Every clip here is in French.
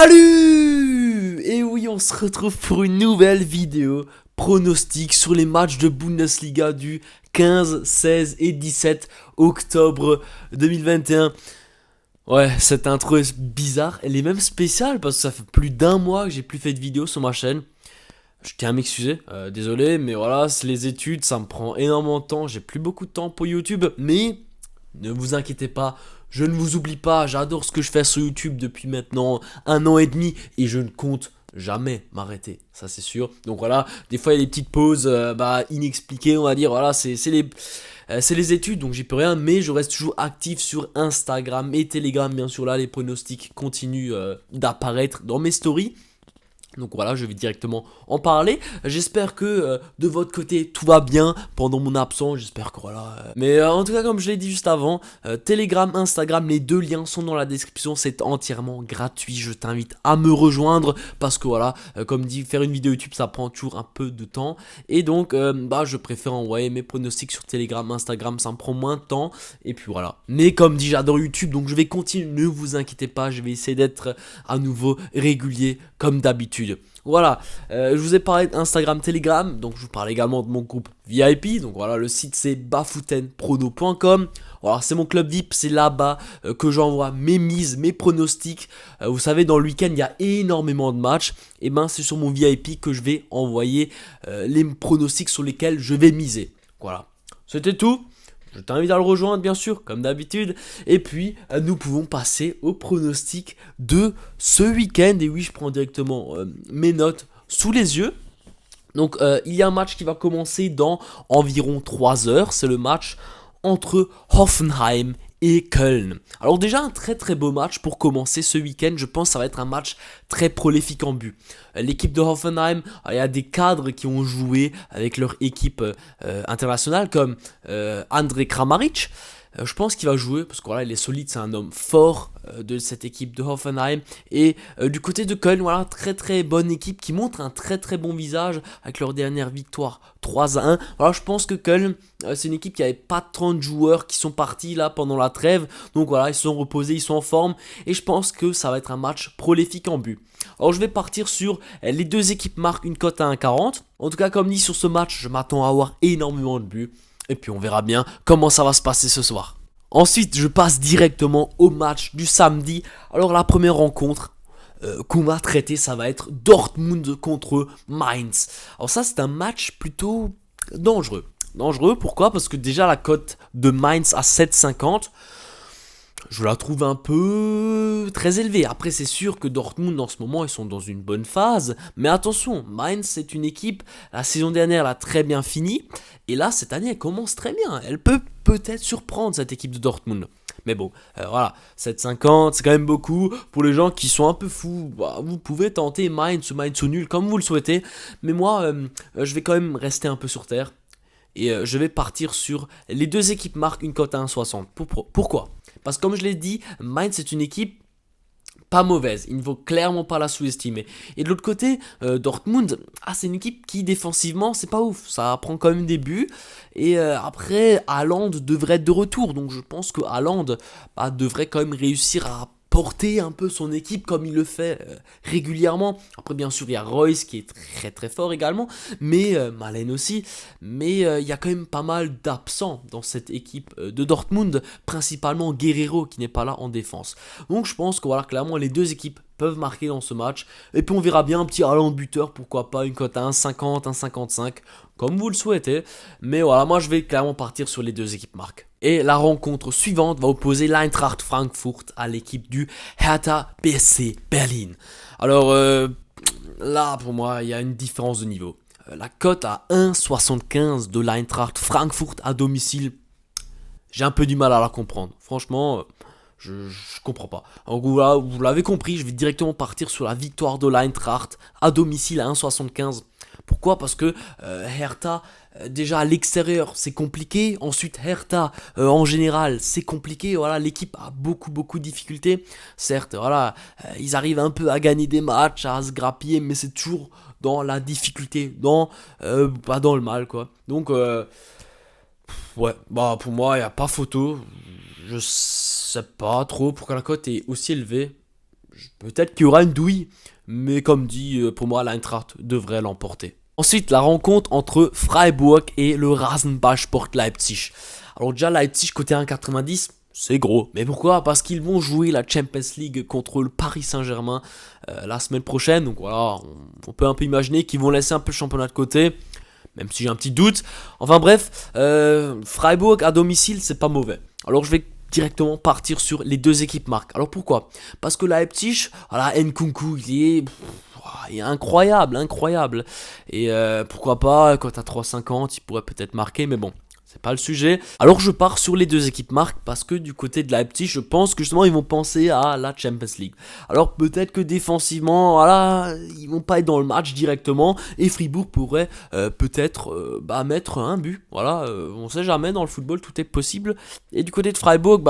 Salut! Et oui, on se retrouve pour une nouvelle vidéo pronostic sur les matchs de Bundesliga du 15, 16 et 17 octobre 2021. Ouais, cette intro est bizarre, elle est même spéciale parce que ça fait plus d'un mois que j'ai plus fait de vidéo sur ma chaîne. Je tiens à m'excuser, désolé, mais voilà, c'est les études, ça me prend énormément de temps, j'ai plus beaucoup de temps pour YouTube, mais ne vous inquiétez pas, je ne vous oublie pas, j'adore ce que je fais sur YouTube depuis maintenant 1 an et demi et je ne compte jamais m'arrêter, ça c'est sûr. Donc voilà, des fois il y a des petites pauses inexpliquées, on va dire, voilà, c'est les études, donc j'y peux rien, mais je reste toujours actif sur Instagram et Telegram, bien sûr, là les pronostics continuent d'apparaître dans mes stories. Donc voilà, je vais directement en parler. J'espère que de votre côté tout va bien pendant mon absence. J'espère que voilà. Mais en tout cas, comme je l'ai dit juste avant, Telegram, Instagram, les deux liens sont dans la description. C'est entièrement gratuit. Je t'invite à me rejoindre parce que voilà, comme dit, faire une vidéo YouTube ça prend toujours un peu de temps. Et donc, je préfère envoyer mes pronostics sur Telegram, Instagram. Ça me prend moins de temps. Et puis voilà. Mais comme dit, j'adore YouTube, donc je vais continuer. Ne vous inquiétez pas, je vais essayer d'être à nouveau régulier comme d'habitude. Voilà, je vous ai parlé d'Instagram, Telegram, donc je vous parle également de mon groupe VIP, donc voilà, le site c'est bafoutenprono.com. Voilà, c'est mon club VIP, c'est là-bas que j'envoie mes mises, mes pronostics. Vous savez, dans le week-end, il y a énormément de matchs, et ben c'est sur mon VIP que je vais envoyer les pronostics sur lesquels je vais miser. Voilà, c'était tout. Je t'invite à le rejoindre bien sûr, comme d'habitude. Et puis, nous pouvons passer au pronostic de ce week-end. Et oui, je prends directement mes notes sous les yeux. Donc, il y a un match qui va commencer dans environ 3 heures. C'est le match entre Hoffenheim et Köln. Alors déjà un très très beau match pour commencer ce week-end, je pense que ça va être un match très prolifique en but. L'équipe de Hoffenheim, il y a des cadres qui ont joué avec leur équipe internationale comme André Kramaric. Je pense qu'il va jouer parce que voilà, il est solide, c'est un homme fort de cette équipe de Hoffenheim. Et du côté de Köln, voilà, très très bonne équipe qui montre un très très bon visage avec leur dernière victoire 3-1. Alors je pense que Köln, c'est une équipe qui avait pas tant de joueurs qui sont partis là pendant la trêve. Donc voilà, ils se sont reposés, ils sont en forme. Et je pense que ça va être un match prolifique en but. Alors je vais partir sur les deux équipes marquent une cote à 1,40. En tout cas, comme dit sur ce match, je m'attends à avoir énormément de buts. Et puis on verra bien comment ça va se passer ce soir. Ensuite, je passe directement au match du samedi. Alors la première rencontre qu'on va traiter, ça va être Dortmund contre Mainz. Alors ça, c'est un match plutôt dangereux. Dangereux, pourquoi? Parce que déjà la cote de Mainz à 7,50, je la trouve un peu très élevée. Après, c'est sûr que Dortmund, en ce moment, ils sont dans une bonne phase. Mais attention, Mainz, c'est une équipe, la saison dernière, elle a très bien fini. Et là, cette année, elle commence très bien. Elle peut peut-être surprendre cette équipe de Dortmund. Mais bon, voilà, 7,50, c'est quand même beaucoup. Pour les gens qui sont un peu fous, vous pouvez tenter Mainz ou Mainz ou nul, comme vous le souhaitez. Mais moi, je vais quand même rester un peu sur terre. Et je vais partir sur les deux équipes marquent une cote à 1,60. Pourquoi? Parce que comme je l'ai dit, Mainz c'est une équipe pas mauvaise, il ne faut clairement pas la sous-estimer. Et de l'autre côté, Dortmund, c'est une équipe qui défensivement c'est pas ouf, ça prend quand même des buts. Et après, Haaland devrait être de retour, donc je pense que Haaland devrait quand même réussir à porter un peu son équipe comme il le fait régulièrement. Après bien sûr il y a Royce qui est très très fort également, mais Malen aussi, mais il y a quand même pas mal d'absents dans cette équipe de Dortmund, principalement Guerreiro qui n'est pas là en défense. Donc je pense que voilà, clairement les deux équipes peuvent marquer dans ce match, et puis on verra bien un petit Haaland buteur, pourquoi pas une cote à 1,50, 1,55, comme vous le souhaitez, mais voilà, moi je vais clairement partir sur les deux équipes marques. Et la rencontre suivante va opposer l'Eintracht Frankfurt à l'équipe du Hertha BSC Berlin. Alors là, pour moi, il y a une différence de niveau. La cote à 1,75 de l'Eintracht Frankfurt à domicile, j'ai un peu du mal à la comprendre. Franchement, je comprends pas. Donc voilà, vous l'avez compris, je vais directement partir sur la victoire de l'Eintracht à domicile à 1,75. Pourquoi? Parce que Hertha, déjà à l'extérieur, c'est compliqué. Ensuite, Hertha, en général, c'est compliqué. Voilà, l'équipe a beaucoup de difficultés. Certes, voilà, ils arrivent un peu à gagner des matchs, à se grappiller, mais c'est toujours dans la difficulté, pas dans le mal, quoi. Donc, ouais, pour moi, il n'y a pas photo. Je sais pas trop pourquoi la cote est aussi élevée. peut-être qu'il y aura une douille, mais comme dit, pour moi, l'Eintracht devrait l'emporter. Ensuite, la rencontre entre Freiburg et le Rasenballsport Leipzig. Alors déjà, Leipzig côté 1,90, c'est gros. Mais pourquoi? Parce qu'ils vont jouer la Champions League contre le Paris Saint-Germain la semaine prochaine. Donc voilà, on peut un peu imaginer qu'ils vont laisser un peu le championnat de côté, même si j'ai un petit doute. Enfin bref, Freiburg à domicile, c'est pas mauvais. Alors je vais directement partir sur les deux équipes marques. Alors pourquoi? Parce que Leipzig, voilà, Nkunku, il est incroyable, incroyable. Et pourquoi pas, quand t'as 3,50, il pourrait peut-être marquer, mais bon, c'est pas le sujet. Alors je pars sur les deux équipes marques parce que du côté de Leipzig, je pense que justement ils vont penser à la Champions League. Alors peut-être que défensivement, voilà, ils vont pas être dans le match directement et Fribourg pourrait peut-être mettre un but. Voilà, on sait jamais, dans le football tout est possible. Et du côté de Freiburg,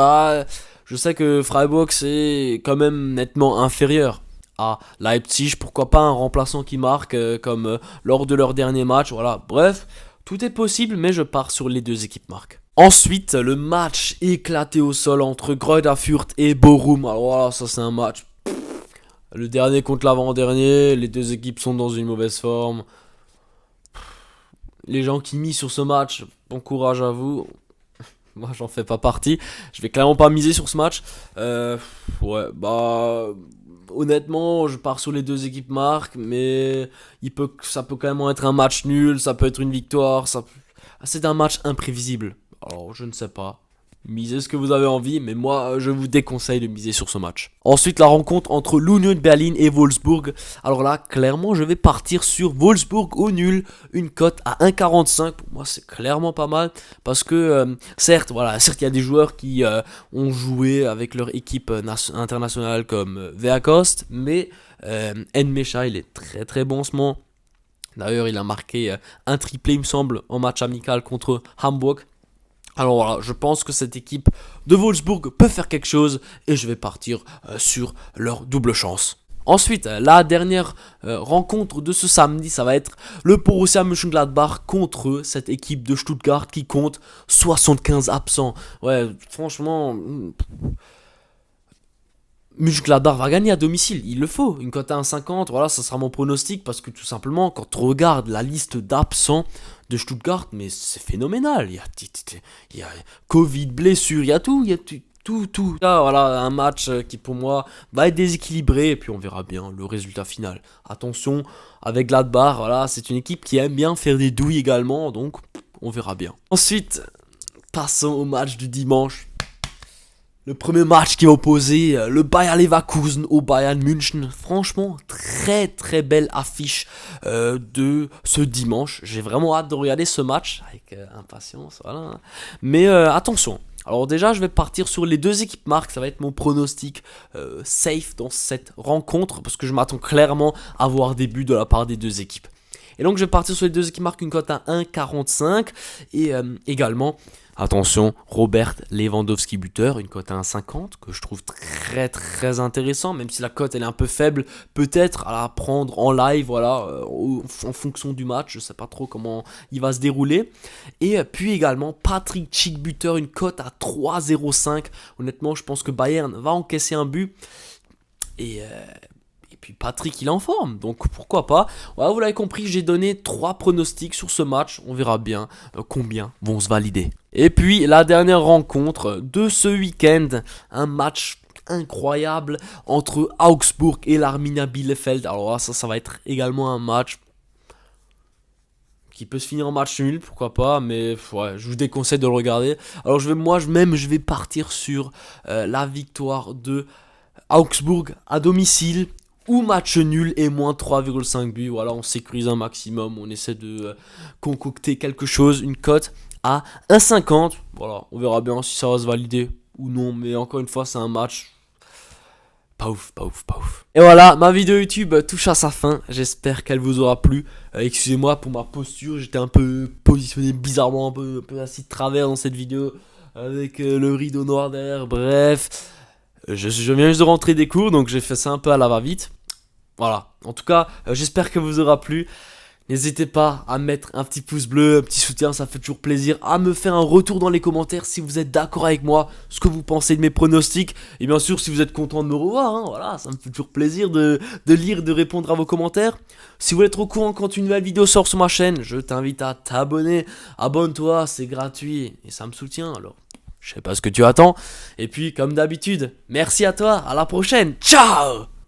je sais que Freiburg c'est quand même nettement inférieur à Leipzig. Pourquoi pas un remplaçant qui marque comme lors de leur dernier match. Voilà, bref. Tout est possible, mais je pars sur les deux équipes marques. Ensuite, le match éclaté au sol entre Greuther Fürth et Bochum. Alors voilà, ça c'est un match. Le dernier contre l'avant-dernier, les deux équipes sont dans une mauvaise forme. Les gens qui misent sur ce match, bon courage à vous. Moi, j'en fais pas partie. Je vais clairement pas miser sur ce match. Honnêtement, je pars sur les deux équipes marques, mais ça peut quand même être un match nul, ça peut être une victoire. C'est un match imprévisible. Alors, je ne sais pas. Misez ce que vous avez envie, mais moi, je vous déconseille de miser sur ce match. Ensuite, la rencontre entre l'Union Berlin et Wolfsburg. Alors là, clairement, je vais partir sur Wolfsburg au nul. Une cote à 1,45. Pour moi, c'est clairement pas mal. Parce que, certes, il y a des joueurs qui ont joué avec leur équipe internationale comme Weghorst. Mais Nmecha, il est très très bon en ce moment. D'ailleurs, il a marqué un triplé, il me semble, en match amical contre Hamburg. Alors voilà, je pense que cette équipe de Wolfsburg peut faire quelque chose et je vais partir sur leur double chance. Ensuite, la dernière rencontre de ce samedi, ça va être le Borussia Mönchengladbach contre cette équipe de Stuttgart qui compte 75 absents. Ouais, franchement, Mönchengladbach va gagner à domicile, il le faut. Une cote à 1,50, voilà, ça sera mon pronostic parce que tout simplement, quand on regarde la liste d'absents de Stuttgart, mais c'est phénoménal. Il y a Covid, blessure, il y a tout. Là, voilà, un match qui pour moi va être déséquilibré et puis on verra bien le résultat final. Attention, avec Gladbach, voilà, c'est une équipe qui aime bien faire des douilles également, donc on verra bien. Ensuite, passons au match du dimanche. Le premier match qui va opposer le Bayer Leverkusen au Bayern München. Franchement, très très belle affiche de ce dimanche. J'ai vraiment hâte de regarder ce match avec impatience. Voilà. Mais attention. Alors déjà, je vais partir sur les deux équipes marques. Ça va être mon pronostic safe dans cette rencontre parce que je m'attends clairement à voir des buts de la part des deux équipes. Et donc je vais partir sur les deux équipes marques, une cote à 1,45 et également... Attention, Robert Lewandowski buteur, une cote à 1,50 que je trouve très très intéressant, même si la cote elle est un peu faible, peut-être à la prendre en live, voilà, en fonction du match, je sais pas trop comment il va se dérouler. Et puis également Patrick Schick buteur, une cote à 3,05. Honnêtement, je pense que Bayern va encaisser un but. Et puis Patrick il est en forme, donc pourquoi pas. Voilà, vous l'avez compris, j'ai donné 3 pronostics sur ce match, on verra bien combien vont se valider. Et puis la dernière rencontre de ce week-end, un match incroyable entre Augsbourg et l'Arminia Bielefeld. Alors là, ça va être également un match qui peut se finir en match nul, pourquoi pas, mais ouais, je vous déconseille de le regarder. Alors je vais partir sur la victoire de Augsbourg à domicile, ou match nul et moins 3,5 buts. Voilà, on sécurise un maximum, on essaie de concocter quelque chose, une cote à 1,50. Voilà, on verra bien si ça va se valider ou non, mais encore une fois, c'est un match pas ouf. Et voilà, ma vidéo YouTube touche à sa fin, j'espère qu'elle vous aura plu. Excusez-moi pour ma posture, j'étais un peu positionné bizarrement, un peu assis de travers dans cette vidéo, avec le rideau noir derrière, bref. Je viens juste de rentrer des cours, donc j'ai fait ça un peu à la va-vite. Voilà, en tout cas, j'espère que vous aura plu. N'hésitez pas à mettre un petit pouce bleu, un petit soutien, ça fait toujours plaisir. À me faire un retour dans les commentaires si vous êtes d'accord avec moi, ce que vous pensez de mes pronostics. Et bien sûr, si vous êtes content de me revoir, hein, voilà, ça me fait toujours plaisir de lire, de répondre à vos commentaires. Si vous voulez être au courant quand une nouvelle vidéo sort sur ma chaîne, je t'invite à t'abonner. Abonne-toi, c'est gratuit et ça me soutient alors. Je sais pas ce que tu attends. Et puis, comme d'habitude, merci à toi, à la prochaine. Ciao!